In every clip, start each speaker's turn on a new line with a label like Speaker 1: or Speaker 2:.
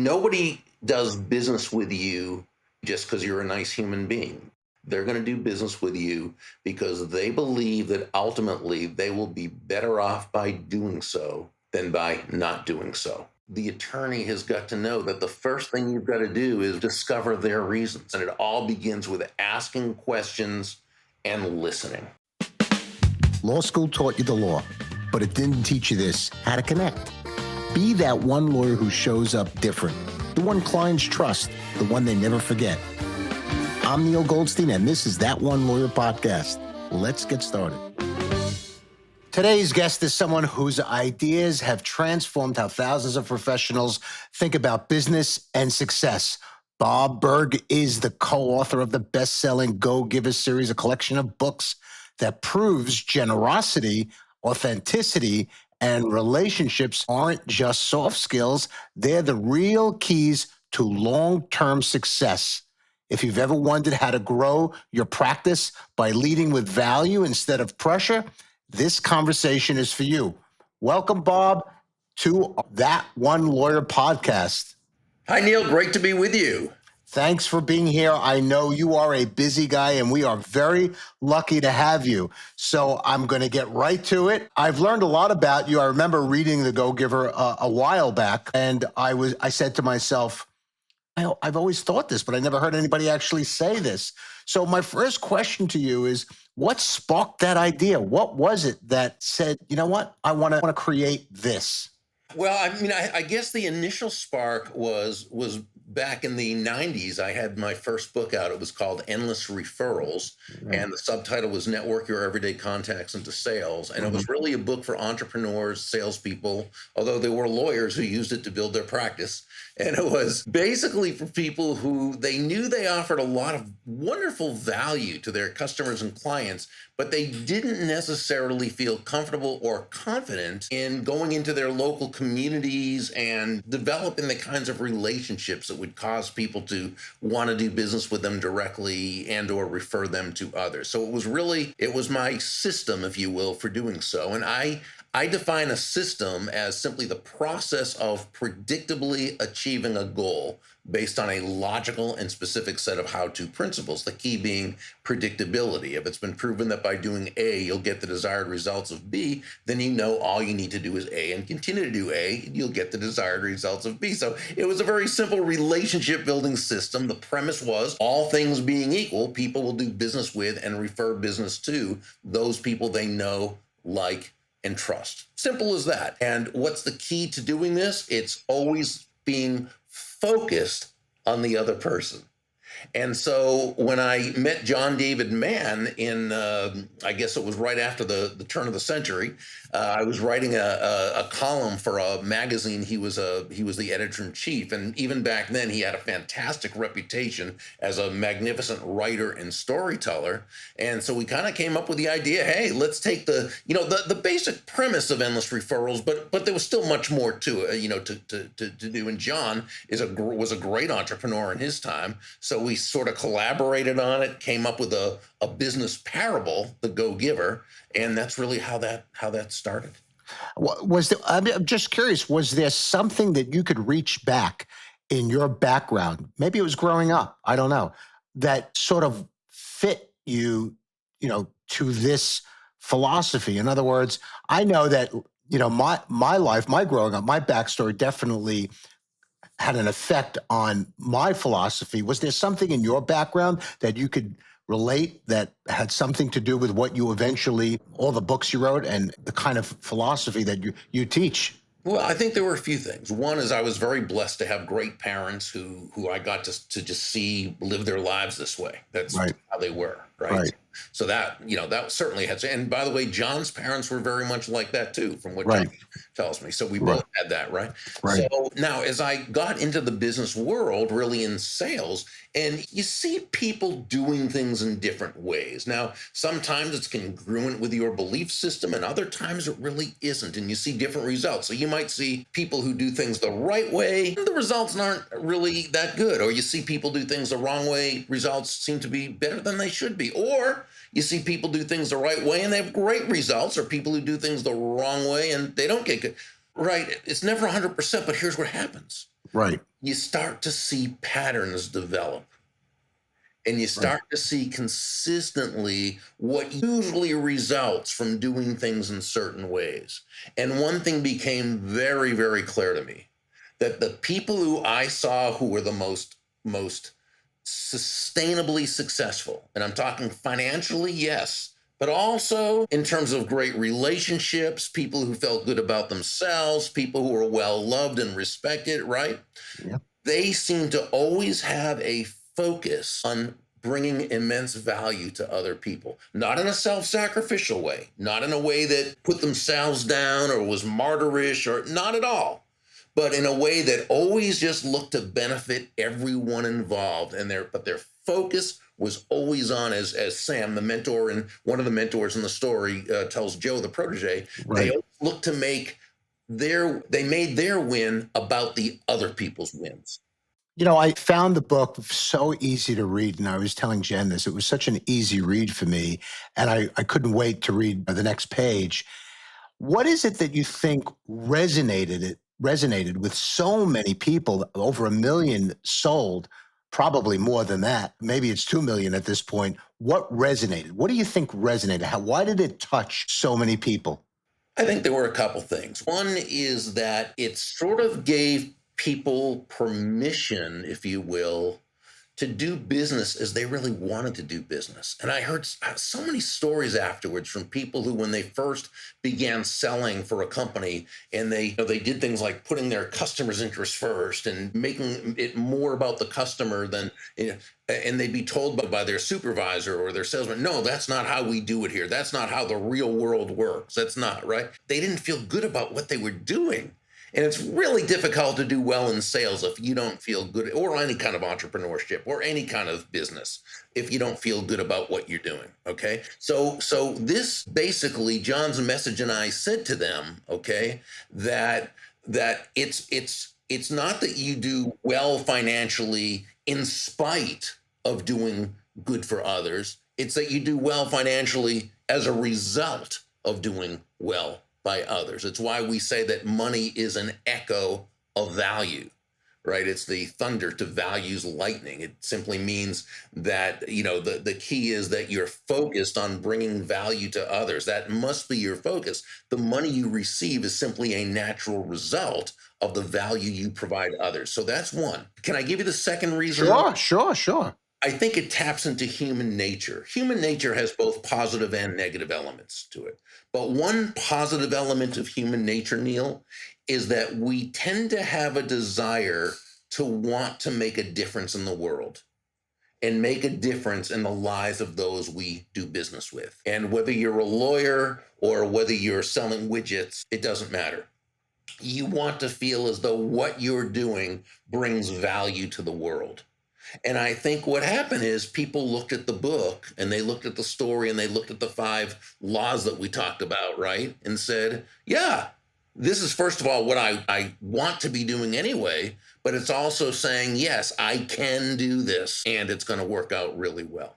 Speaker 1: Nobody does business with you just because you're a nice human being. They're going to do business with you because they believe that ultimately they will be better off by doing so than by not doing so. The attorney has got to know that the first thing you've got to do is discover their reasons. And it all begins with asking questions and listening.
Speaker 2: Law school taught you the law, but it didn't teach you this, how to connect. Be that one lawyer who shows up different, the one clients trust, the one they never forget. I'm Neal Goldstein, and this is That One Lawyer Podcast. Let's get started. Today's guest is someone whose ideas have transformed how thousands of professionals think about business and success. Bob Burg is the co-author of the best-selling Go Giver series, a collection of books that proves generosity, authenticity, and relationships aren't just soft skills. They're the real keys to long-term success. If you've ever wondered how to grow your practice by leading with value instead of pressure, this conversation is for you. Welcome, Bob, to That One Lawyer Podcast.
Speaker 1: Hi, Neal. Great to be with you.
Speaker 2: Thanks for being here. I know you are a busy guy, and we are very lucky to have you. So I'm going to get right to it. I've learned a lot about you. I remember reading The Go Giver a while back, and I said to myself, I've always thought this, but I never heard anybody actually say this. So my first question to you is, what sparked that idea? What was it that said, you know what, I want to create this?
Speaker 1: Well, I guess the initial spark was back in the 90s. I had my first book out. It was called Endless Referrals, and the subtitle was Network Your Everyday Contacts into Sales. And it was really a book for entrepreneurs, salespeople, although there were lawyers who used it to build their practice. And it was basically for people who they knew they offered a lot of wonderful value to their customers and clients, but they didn't necessarily feel comfortable or confident in going into their local communities and developing the kinds of relationships that would cause people to want to do business with them directly and or refer them to others. So it was my system, if you will, for doing so. And I define a system as simply the process of predictably achieving a goal based on a logical and specific set of how-to principles, the key being predictability. If it's been proven that by doing A, you'll get the desired results of B, then you know all you need to do is A and continue to do A, you'll get the desired results of B. So it was a very simple relationship building system. The premise was, all things being equal, people will do business with and refer business to those people they know, like, and trust. Simple as that. And what's the key to doing this? It's always being focused on the other person. And so when I met John David Mann in, I guess it was right after the turn of the century, I was writing a column for a magazine. He was the editor-in-chief, and even back then he had a fantastic reputation as a magnificent writer and storyteller. And so we kind of came up with the idea, hey, let's take the basic premise of Endless Referrals, but there was still much more to it, to do. And John was a great entrepreneur in his time, so we sort of collaborated on it, came up with a business parable, the Go Giver, and that's really how that started.
Speaker 2: I'm just curious, was there something that you could reach back in your background? Maybe it was growing up, I don't know, that sort of fit you, to this philosophy. In other words, I know that, my life, my growing up, my backstory definitely had an effect on my philosophy. Was there something in your background that you could relate that had something to do with what you eventually, all the books you wrote and the kind of philosophy that you teach?
Speaker 1: Well, I think there were a few things. One is I was very blessed to have great parents who I got to just see live their lives this way. That's
Speaker 2: right.
Speaker 1: How they were, right? So that certainly had to. And by the way, John's parents were very much like that too, from what John tells me. So we both had that, right? So now as I got into the business world, really in sales, and you see people doing things in different ways. Now, sometimes it's congruent with your belief system, and other times it really isn't, and you see different results. So you might see people who do things the right way, and the results aren't really that good. Or you see people do things the wrong way, results seem to be better than they should be. Or you see people do things the right way and they have great results, or people who do things the wrong way and they don't get good. Right. It's never 100%, but here's what happens.
Speaker 2: Right.
Speaker 1: You start to see patterns develop, and you
Speaker 2: Right.
Speaker 1: start to see consistently what usually results from doing things in certain ways. And one thing became very, very clear to me, that the people who I saw who were the most sustainably successful, and I'm talking financially, yes, but also in terms of great relationships, people who felt good about themselves, people who were well loved and respected, right?
Speaker 2: Yeah.
Speaker 1: They seem to always have a focus on bringing immense value to other people, not in a self-sacrificial way, not in a way that put themselves down or was martyrish, or not at all, but in a way that always just looked to benefit everyone involved. And their focus was always on, as Sam, the mentor, and one of the mentors in the story tells Joe, the protege, they
Speaker 2: Right.
Speaker 1: always looked to make they made their win about the other people's wins.
Speaker 2: I found the book so easy to read, and I was telling Jen this. It was such an easy read for me, and I couldn't wait to read the next page. What is it that you think resonated with so many people? Over a million sold, probably more than that. Maybe it's 2 million at this point. What resonated? What do you think resonated? Why did it touch so many people?
Speaker 1: I think there were a couple things. One is that it sort of gave people permission, if you will, to do business as they really wanted to do business. And I heard so many stories afterwards from people who, when they first began selling for a company, and they did things like putting their customers' interests first and making it more about the customer than, and they'd be told by their supervisor or their salesman, no, that's not how we do it here. That's not how the real world works. That's not right. They didn't feel good about what they were doing. And it's really difficult to do well in sales if you don't feel good, or any kind of entrepreneurship or any kind of business, if you don't feel good about what you're doing. Okay. So this basically, John's message, and I said to them, okay, that it's not that you do well financially in spite of doing good for others. It's that you do well financially as a result of doing well by others. It's why we say that money is an echo of value, right? It's the thunder to value's lightning. It simply means that, the key is that you're focused on bringing value to others. That must be your focus. The money you receive is simply a natural result of the value you provide others. So that's one. Can I give you the second reason why?
Speaker 2: Sure, sure, sure.
Speaker 1: I think it taps into human nature. Human nature has both positive and negative elements to it. But one positive element of human nature, Neil, is that we tend to have a desire to want to make a difference in the world and make a difference in the lives of those we do business with. And whether you're a lawyer or whether you're selling widgets, it doesn't matter. You want to feel as though what you're doing brings value to the world. And I think what happened is people looked at the book, and they looked at the story, and they looked at the 5 laws that we talked about, right? And said, yeah, this is, first of all, what I want to be doing anyway, but it's also saying, yes, I can do this, and it's going to work out really well.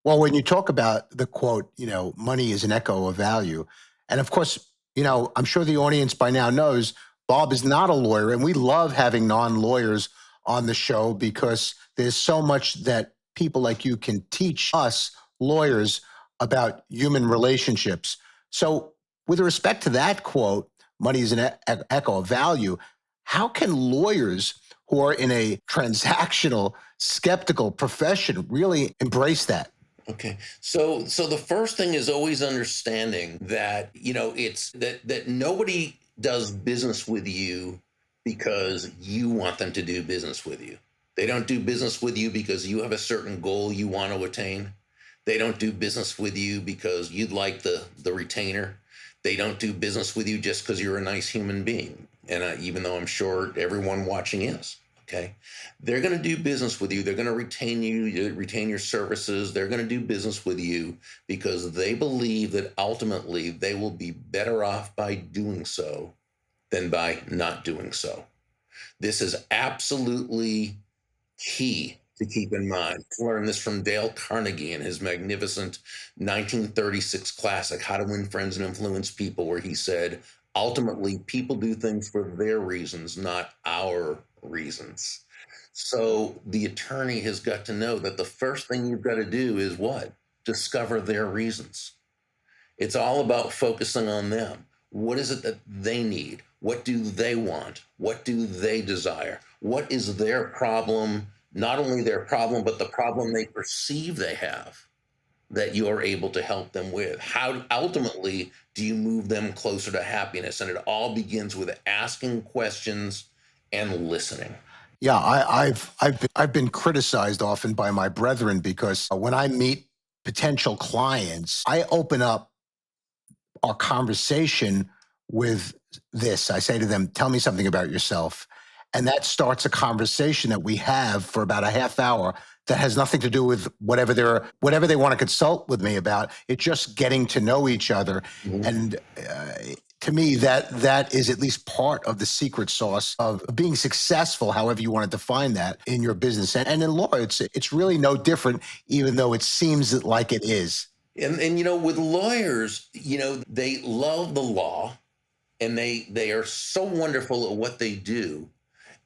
Speaker 2: Well, when you talk about the quote, money is an echo of value. And of course, I'm sure the audience by now knows Bob is not a lawyer. And we love having non lawyers on the show because there's so much that people like you can teach us lawyers about human relationships. So, with respect to that quote, money is an echo of value, how can lawyers who are in a transactional, skeptical profession really embrace that?
Speaker 1: Okay. So the first thing is always understanding that, it's that nobody does business with you because you want them to do business with you. They don't do business with you because you have a certain goal you want to attain. They don't do business with you because you'd like the retainer. They don't do business with you just because you're a nice human being. And even though I'm sure everyone watching is. Okay. They're going to do business with you. They're going to retain you, retain your services. They're going to do business with you because they believe that ultimately they will be better off by doing so than by not doing so. This is absolutely key to keep in mind. Learn this from Dale Carnegie in his magnificent 1936 classic, How to Win Friends and Influence People, where he said, Ultimately, people do things for their reasons, not our reasons. So the attorney has got to know that the first thing you've got to do is what? Discover their reasons. It's all about focusing on them. What is it that they need? What do they want? What do they desire? What is their problem? Not only their problem, but the problem they perceive they have that you're able to help them with. How ultimately do you move them closer to happiness? And it all begins with asking questions and listening.
Speaker 2: Yeah, I've been criticized often by my brethren because when I meet potential clients, I open up our conversation with this. I say to them, "Tell me something about yourself," and that starts a conversation that we have for about a half hour that has nothing to do with whatever they want to consult with me about. It's just getting to know each other,
Speaker 1: Mhm.
Speaker 2: and to me, that is at least part of the secret sauce of being successful, however you want to define that in your business. And in law, it's really no different, even though it seems like it is.
Speaker 1: And with lawyers, they love the law and they are so wonderful at what they do,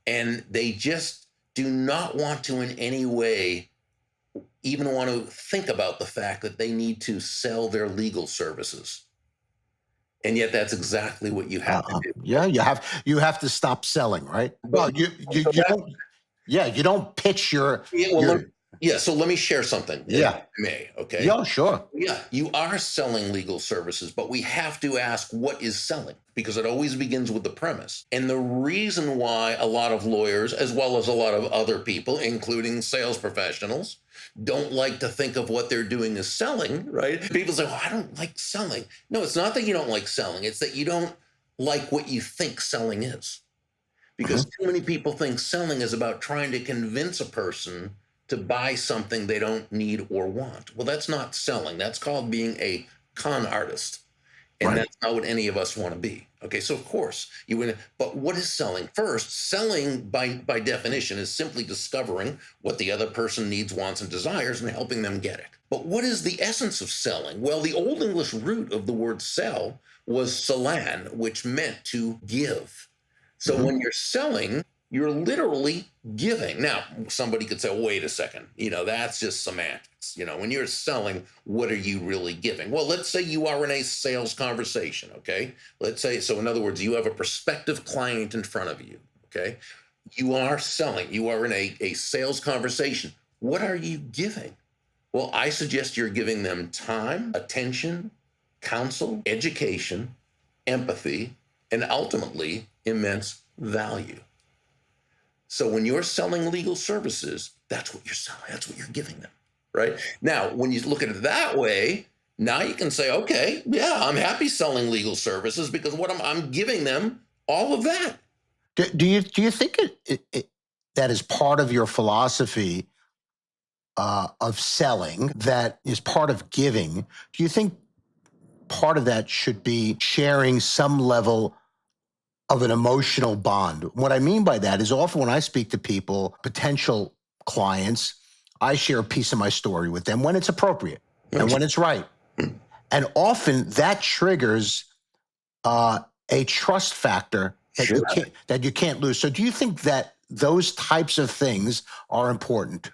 Speaker 1: and they just do not want to in any way even want to think about the fact that they need to sell their legal services. And yet that's exactly what you have to do.
Speaker 2: Yeah, you have to stop selling, right?
Speaker 1: Well,
Speaker 2: Well, you don't. Yeah, you don't pitch
Speaker 1: yeah, well,
Speaker 2: your.
Speaker 1: yeah, so let me share something, if
Speaker 2: Yeah,
Speaker 1: I may, okay?
Speaker 2: yeah, sure.
Speaker 1: Yeah, you are selling legal services, but we have to ask what is selling because it always begins with the premise. And the reason why a lot of lawyers, as well as a lot of other people, including sales professionals, don't like to think of what they're doing as selling, right? People say, "Oh, I don't like selling." No, it's not that you don't like selling, it's that you don't like what you think selling is. Because
Speaker 2: Mhm.
Speaker 1: too many people think selling is about trying to convince a person to buy something they don't need or want. Well, that's not selling. That's called being a con artist. And
Speaker 2: Right.
Speaker 1: that's not what any of us want to be. Okay, so of course you would, but what is selling? First, selling by definition is simply discovering what the other person needs, wants, and desires and helping them get it. But what is the essence of selling? Well, the Old English root of the word sell was salan, which meant to give. So
Speaker 2: Mhm.
Speaker 1: when you're selling, you're literally giving. Now, somebody could say, wait a second, that's just semantics. When you're selling, what are you really giving? Well, let's say you are in a sales conversation, okay? Let's say, so in other words, you have a prospective client in front of you, okay? You are selling, you are in a sales conversation. What are you giving? Well, I suggest you're giving them time, attention, counsel, education, empathy, and ultimately immense value. So when you're selling legal services, that's what you're selling, that's what you're giving them, right? Now, when you look at it that way, now you can say, okay, yeah, I'm happy selling legal services because what I'm giving them all of that.
Speaker 2: Do you think that is part of your philosophy of selling? That is part of giving. Do you think part of that should be sharing some level of an emotional bond? What I mean by that is often when I speak to people, potential clients, I share a piece of my story with them when it's appropriate and when it's right. And often that triggers uh, a trust factor that
Speaker 1: Sure.
Speaker 2: you can't lose. So do you think that those types of things are important?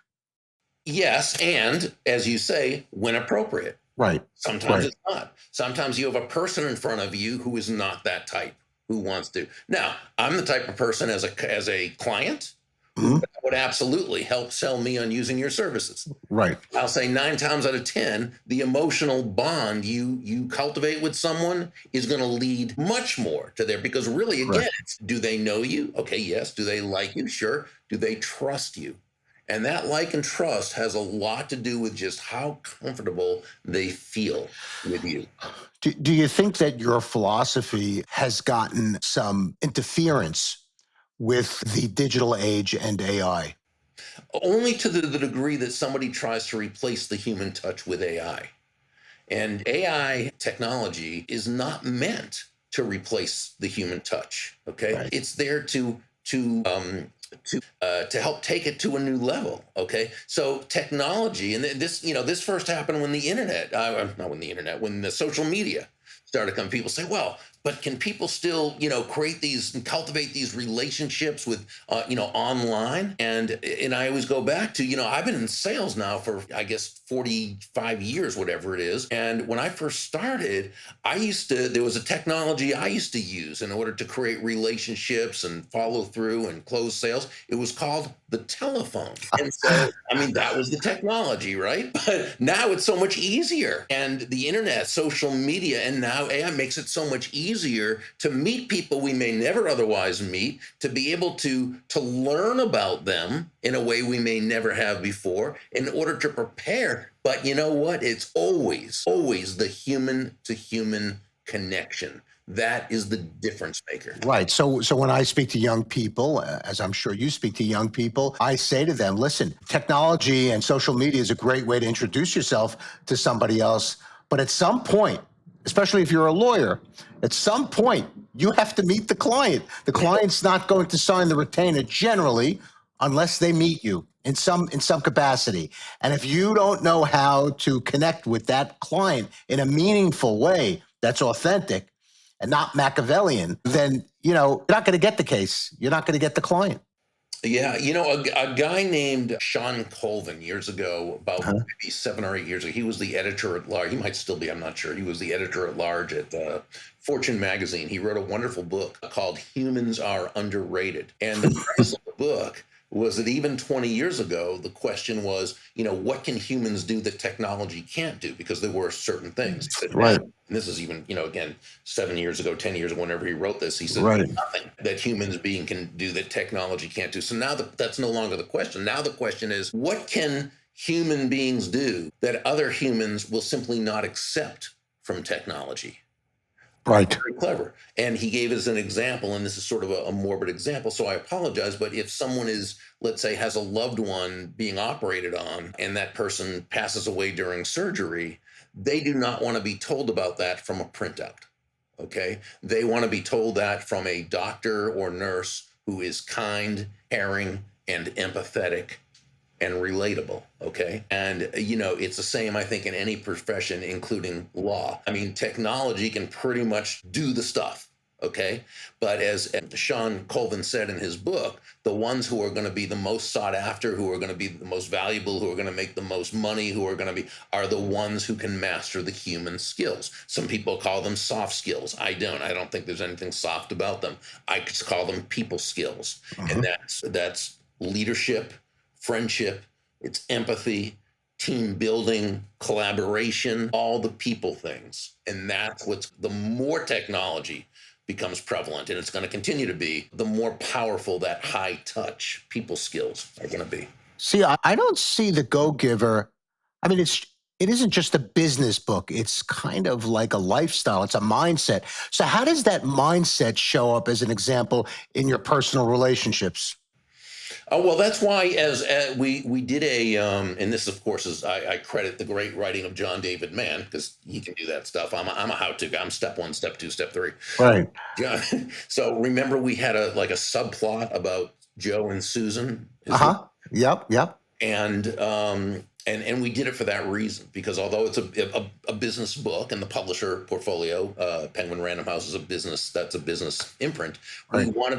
Speaker 1: Yes, and as you say, when appropriate.
Speaker 2: Right.
Speaker 1: Sometimes
Speaker 2: Right.
Speaker 1: it's not. Sometimes you have a person in front of you who is not that type, who wants to. Now, I'm the type of person as a client who
Speaker 2: Mhm.
Speaker 1: would absolutely help sell me on using your services.
Speaker 2: Right.
Speaker 1: I'll say 9 times out of 10, the emotional bond you cultivate with someone is going to lead much more to there because really, again,
Speaker 2: Correct.
Speaker 1: it's do they know you? Okay, yes. Do they like you? Sure. Do they trust you? And that like and trust has a lot to do with just how comfortable they feel with you.
Speaker 2: Do you think that your philosophy has gotten some interference with the digital age and AI?
Speaker 1: Only to the degree that somebody tries to replace the human touch with AI. And AI technology is not meant to replace the human touch. Okay,
Speaker 2: Right.
Speaker 1: it's there to help take it to a new level. Okay, so technology and this first happened when the internet, not when the internet, when the social media started coming. People say, well, but can people still, create these and cultivate these relationships with, online? And I always go back to, I've been in sales now for, I guess, 45 years, whatever it is. And when I first started, there was a technology I used to use in order to create relationships and follow through and close sales. It was called the telephone. And so, I mean, that was the technology, right? But now it's so much easier. And the internet, social media, and now AI makes it so much easier to meet people we may never otherwise meet, to be able to learn about them in a way we may never have before in order to prepare. But you know what? It's always the human to human connection. That is the difference maker.
Speaker 2: Right. So when I speak to young people, as I'm sure you speak to young people, I say to them, listen, technology and social media is a great way to introduce yourself to somebody else. But at some point, especially if you're a lawyer, at some point, you have to meet the client. The client's not going to sign the retainer generally unless they meet you in some capacity. And if you don't know how to connect with that client in a meaningful way that's authentic and not Machiavellian, then you're not going to get the case. You're not going to get the client.
Speaker 1: Yeah, a guy named Sean Colvin years ago, about maybe 7 or 8 years ago, he was the editor at large. He might still be, I'm not sure. He was the editor at large at Fortune magazine. He wrote a wonderful book called Humans Are Underrated. And the premise of the book was that even 20 years ago, the question was, what can humans do that technology can't do? Because there were certain things.
Speaker 2: Right.
Speaker 1: And this is even, again, 7 years ago, 10 years ago, whenever he wrote this, he said,
Speaker 2: Right.
Speaker 1: "There's nothing that humans being can do that technology can't do." So now that's no longer the question. Now the question is, what can human beings do that other humans will simply not accept from technology?
Speaker 2: Right.
Speaker 1: Very clever. And he gave us an example, and this is sort of a morbid example, so I apologize. But if someone is, let's say, has a loved one being operated on, and that person passes away during surgery, they do not want to be told about that from a printout. Okay. They want to be told that from a doctor or nurse who is kind, caring, and empathetic and relatable. Okay. And, it's the same, I think, in any profession, including law. I mean, technology can pretty much do the stuff. Okay. But as Sean Colvin said in his book, the ones who are going to be the most sought after, who are going to be the most valuable, who are going to make the most money, are the ones who can master the human skills. Some people call them soft skills. I don't think there's anything soft about them. I just call them people skills. And that's leadership, friendship, it's empathy, team building, collaboration, all the people things. And that's the more technology becomes prevalent, and it's going to continue to be, the more powerful that high touch people skills are going to be.
Speaker 2: See, I don't see the Go Giver. I mean, it isn't just a business book. It's kind of like a lifestyle. It's a mindset. So how does that mindset show up as an example in your personal relationships?
Speaker 1: Oh, well, that's why as we did and this, of course, is I credit the great writing of John David Mann, because he can do that stuff. I'm a how-to guy. I'm step 1, step 2, step 3.
Speaker 2: Right.
Speaker 1: Yeah. So remember, we had a subplot about Joe and Susan.
Speaker 2: Yep.
Speaker 1: And we did it for that reason, because although it's a business book, and the publisher portfolio, Penguin Random House, is a business imprint,
Speaker 2: Right.
Speaker 1: we wanted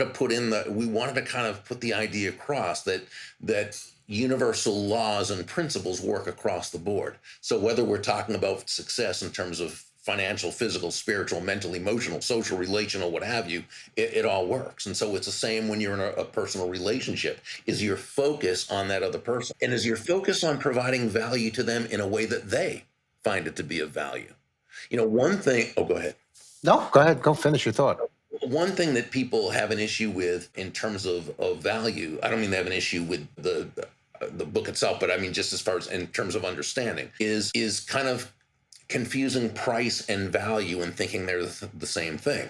Speaker 1: to kind of put the idea across that universal laws and principles work across the board. So whether we're talking about success in terms of financial, physical, spiritual, mental, emotional, social, relational, what have you, it all works. And so it's the same when you're in a personal relationship. Is your focus on that other person? And is your focus on providing value to them in a way that they find it to be of value? One thing, go ahead.
Speaker 2: No, go ahead. Go finish your thought.
Speaker 1: One thing that people have an issue with in terms of value, I don't mean they have an issue with the book itself, but I mean just as far as in terms of understanding, is kind of confusing price and value and thinking they're the same thing,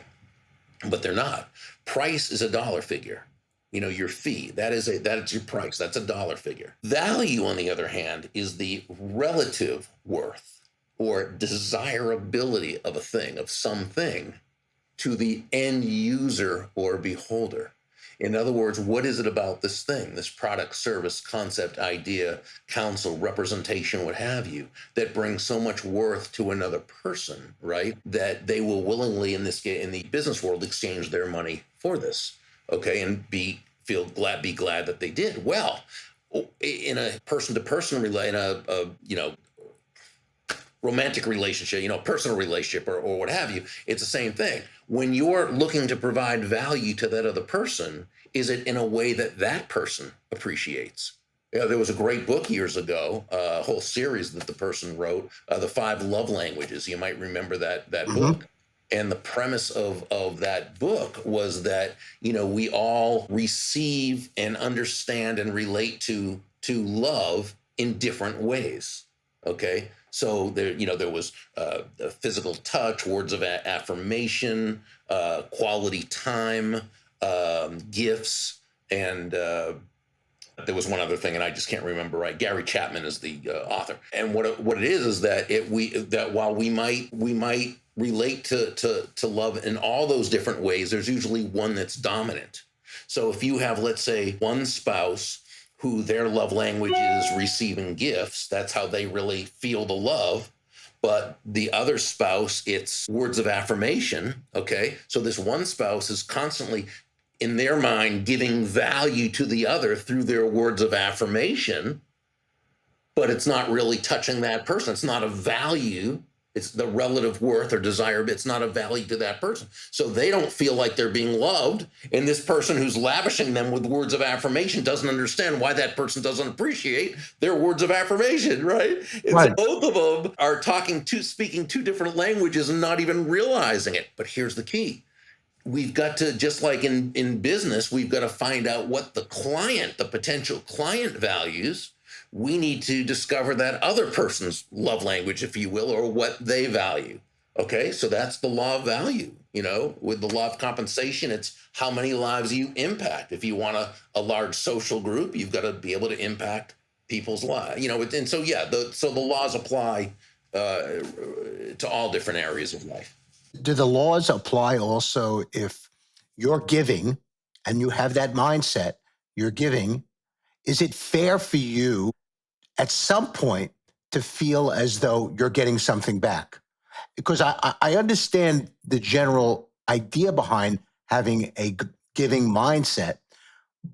Speaker 1: but they're not. Price is a dollar figure. Your fee, that's your price. That's a dollar figure. Value, on the other hand, is the relative worth or desirability of a thing, of something, to the end user or beholder. In other words, what is it about this thing, this product, service, concept, idea, counsel, representation, what have you, that brings so much worth to another person, right? That they will willingly, in this in the business world, exchange their money for this, okay, and be glad that they did. Well, in a person-to-person in a romantic relationship, personal relationship or what have you, it's the same thing. When you're looking to provide value to that other person, is it in a way that that person appreciates? There was a great book years ago, a whole series that the person wrote, The Five Love Languages. You might remember that book. And the premise of that book was that, we all receive and understand and relate to love in different ways. Okay. So there was physical touch, words of affirmation, quality time, gifts, and there was one other thing, and I just can't remember. Right, Gary Chapman is the author, and what it is that while we might relate to love in all those different ways, there's usually one that's dominant. So if you have, let's say, one spouse who their love language is receiving gifts, that's how they really feel the love. But the other spouse, it's words of affirmation, okay? So this one spouse is constantly, in their mind, giving value to the other through their words of affirmation, but it's not really touching that person. It's not a value. It's the relative worth or desire, but it's not a value to that person. So they don't feel like they're being loved. And this person who's lavishing them with words of affirmation doesn't understand why that person doesn't appreciate their words of affirmation, right? And
Speaker 2: Right.
Speaker 1: so both of them are speaking two different languages and not even realizing it. But here's the key. We've got to, just like in business, we've got to find out what the potential client values. We need to discover that other person's love language, if you will, or what they value. Okay, so that's the law of value. With the law of compensation, it's how many lives you impact. If you want a large social group, you've got to be able to impact people's lives. And so the laws apply to all different areas of life.
Speaker 2: Do the laws apply also if you're giving and you have that mindset, you're giving? Is it fair for you at some point to feel as though you're getting something back? Because I understand the general idea behind having a giving mindset,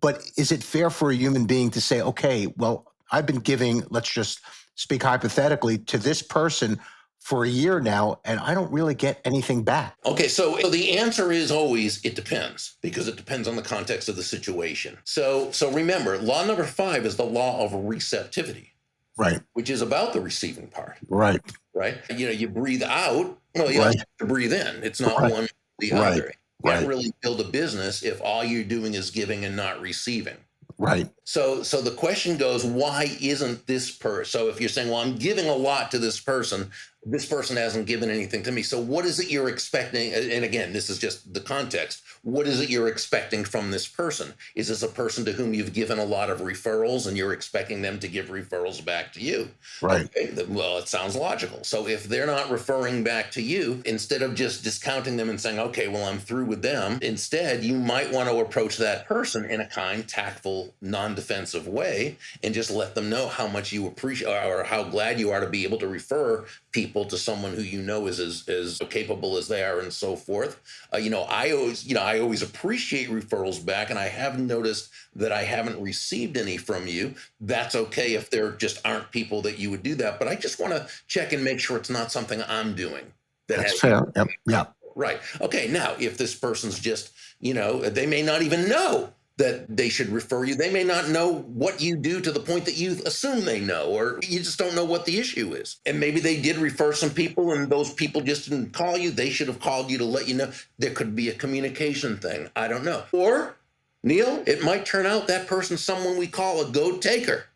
Speaker 2: but is it fair for a human being to say, okay, well, I've been giving, let's just speak hypothetically, to this person for a year now, and I don't really get anything back?
Speaker 1: Okay, so the answer is always, it depends, because it depends on the context of the situation. So remember, law number 5 is the law of receptivity.
Speaker 2: Right.
Speaker 1: Which is about the receiving part.
Speaker 2: Right.
Speaker 1: Right. You breathe out. Well, you have to breathe in. It's not one or the other. You can't really build a business if all you're doing is giving and not receiving.
Speaker 2: Right.
Speaker 1: So the question goes, why isn't this person? So if you're saying, well, I'm giving a lot to this person hasn't given anything to me. So what is it you're expecting? And again, this is just the context. What is it you're expecting from this person? Is this a person to whom you've given a lot of referrals and you're expecting them to give referrals back to you?
Speaker 2: Right.
Speaker 1: Okay, well, it sounds logical. So if they're not referring back to you, instead of just discounting them and saying, okay, well, I'm through with them, instead, you might want to approach that person in a kind, tactful, non-defensive way and just let them know how much you appreciate or how glad you are to be able to refer people to someone who is as capable as they are and so forth. I always appreciate referrals back, and I have noticed that I haven't received any from you. That's okay if there just aren't people that you would do that, but I just want to check and make sure it's not something I'm doing.
Speaker 2: That's fair. Yep. Yeah.
Speaker 1: Right. Okay. Now, if this person's just, they may not even know that they should refer you. They may not know what you do to the point that you assume they know, or you just don't know what the issue is. And maybe they did refer some people and those people just didn't call you. They should have called you to let you know. There could be a communication thing. I don't know. Or, Neal, it might turn out that person's someone we call a go taker.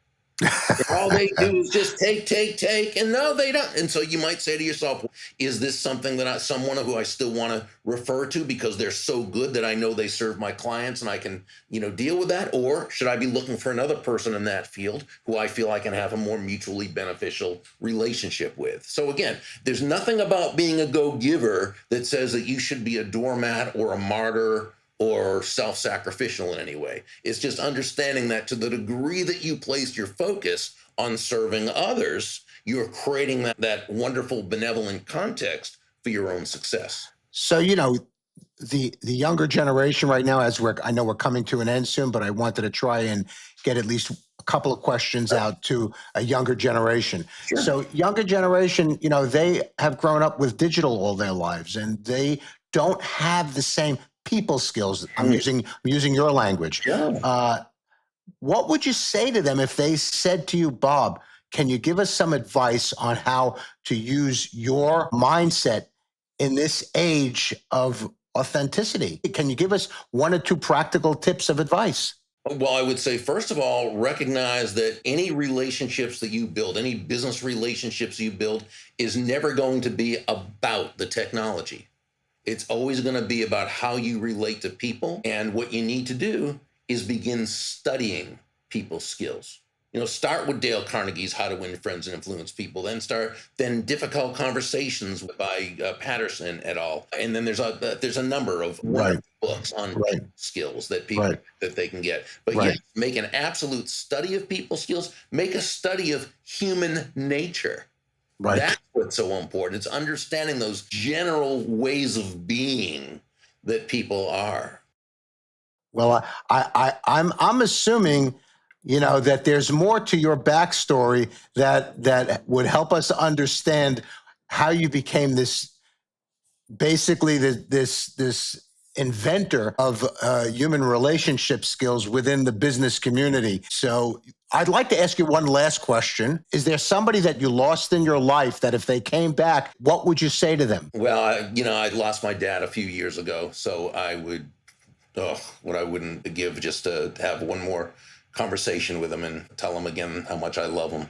Speaker 1: All they do is just take, and no, they don't. And so you might say to yourself, is this something that someone who I still want to refer to because they're so good that I know they serve my clients and I can, deal with that? Or should I be looking for another person in that field who I feel I can have a more mutually beneficial relationship with? So again, there's nothing about being a go-giver that says that you should be a doormat or a martyr or self-sacrificial in any way. It's just understanding that to the degree that you place your focus on serving others, you're creating that wonderful benevolent context for your own success.
Speaker 2: So, the younger generation right now, I know we're coming to an end soon, but I wanted to try and get at least a couple of questions out to a younger generation.
Speaker 1: Sure.
Speaker 2: So younger generation, they have grown up with digital all their lives, and they don't have the same people skills. I'm using your language.
Speaker 1: Yeah.
Speaker 2: What would you say to them if they said to you, Bob, can you give us some advice on how to use your mindset in this age of authenticity? Can you give us one or two practical tips of advice?
Speaker 1: Well, I would say, first of all, recognize that any relationships that you build, any business relationships you build, is never going to be about the technology. It's always going to be about how you relate to people. And what you need to do is begin studying people's skills. Start with Dale Carnegie's How to Win Friends and Influence People, then Difficult Conversations by Patterson et al. And then there's a number of books on people skills that people that they can get. But yes, make an absolute study of people skills, make a study of human nature. That's what's so important. It's understanding those general ways of being that people are.
Speaker 2: Well, I'm assuming, that there's more to your backstory that would help us understand how you became this inventor of human relationship skills within the business community. So I'd like to ask you one last question. Is there somebody that you lost in your life that if they came back, what would you say to them?
Speaker 1: Well, I lost my dad a few years ago, so I would, what I wouldn't give just to have one more conversation with him and tell him again how much I love him.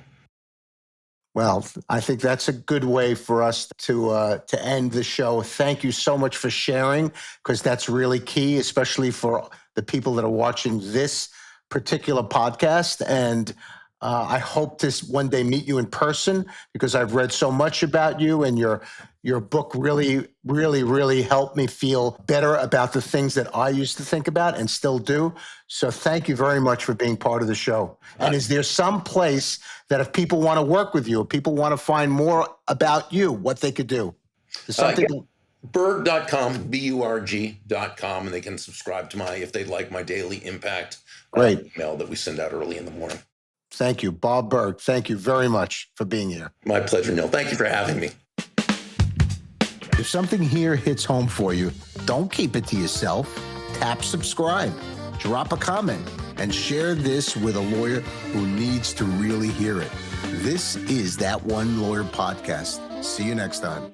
Speaker 2: Well, I think that's a good way for us to end the show. Thank you so much for sharing, because that's really key, especially for the people that are watching this particular podcast. And I hope to one day meet you in person, because I've read so much about you, and your book really, really, really helped me feel better about the things that I used to think about and still do. So thank you very much for being part of the show. And is there some place that if people want to work with you, if people want to find more about you, what they could do?
Speaker 1: Burg.com, BURG.com, and they can subscribe to if they'd like my daily impact email that we send out early in the morning.
Speaker 2: Thank you, Bob Burg. Thank you very much for being here.
Speaker 1: My pleasure, Neal. Thank you for having me.
Speaker 2: If something here hits home for you, don't keep it to yourself. Tap subscribe, drop a comment, and share this with a lawyer who needs to really hear it. This is That One Lawyer Podcast. See you next time.